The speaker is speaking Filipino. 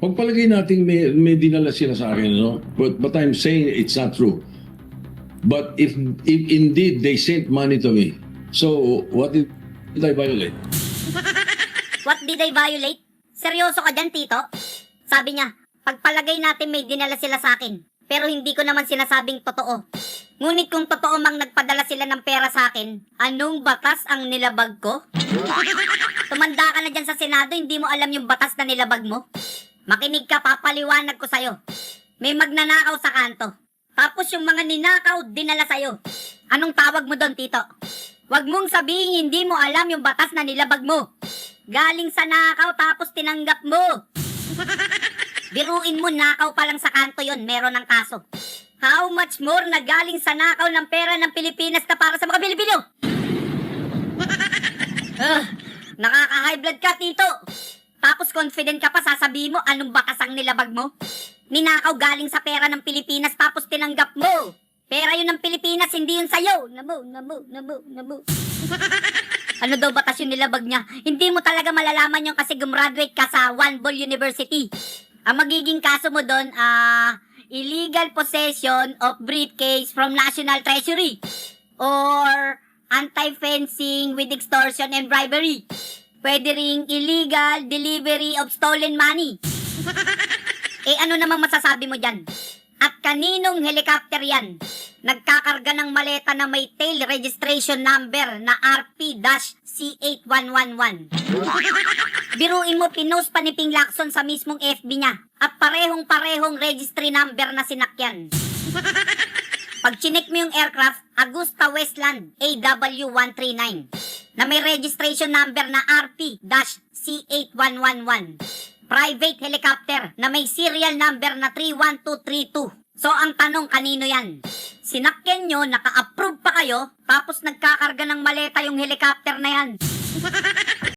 Pagpalagay natin may dinala sila sa akin, no? But I'm saying it's not true. But if indeed they sent money to me, so what did I violate? What did I violate? Seryoso ka dyan, Tito? Sabi niya, pagpalagay natin may dinala sila sa akin, pero hindi ko naman sinasabing totoo. Ngunit kung totoo mang nagpadala sila ng pera sa akin, anong batas ang nilabag ko? Tumanda ka na dyan sa Senado, hindi mo alam yung batas na nilabag mo? Makinig ka, papaliwanag ko sa'yo. May magnanakaw sa kanto. Tapos yung mga ninakaw, dinala sa'yo. Anong tawag mo doon, Tito? Huwag mong sabihin hindi mo alam yung batas na nilabag mo. Galing sa nakaw tapos tinanggap mo. Biruin mo, nakaw pa lang sa kanto yon, meron ng kaso. How much more na galing sa nakaw ng pera ng Pilipinas na para sa mga Pilipino? Nakaka-high blood ka, Tito. Tapos confident ka pa, sasabihin mo anong batas ang nilabag mo? Ninakaw galing sa pera ng Pilipinas tapos tinanggap mo. Pera yun ng Pilipinas, hindi yun sa'yo. Namo. Ano daw batas yung nilabag niya? Hindi mo talaga malalaman yung kasi gumraduate ka sa One Ball University. Ang magiging kaso mo doon, illegal possession of briefcase from National Treasury. Or anti-fencing with extortion and bribery. Pwede ring illegal delivery of stolen money. Ano namang masasabi mo dyan? At kaninong helicopter yan? Nagkakarga ng maleta na may tail registration number na RP-C8111. Biruin mo, pinost pa ni Ping Lacson sa mismong FB niya. At parehong-parehong registry number na sinakyan. Pag chinek mo yung aircraft, Augusta Westland AW139 na may registration number na RP-C8111. Private helicopter na may serial number na 31232. So ang tanong, kanino yan? Sinakyan nyo, naka-approve pa kayo, tapos nagkakarga ng maleta yung helicopter na yan.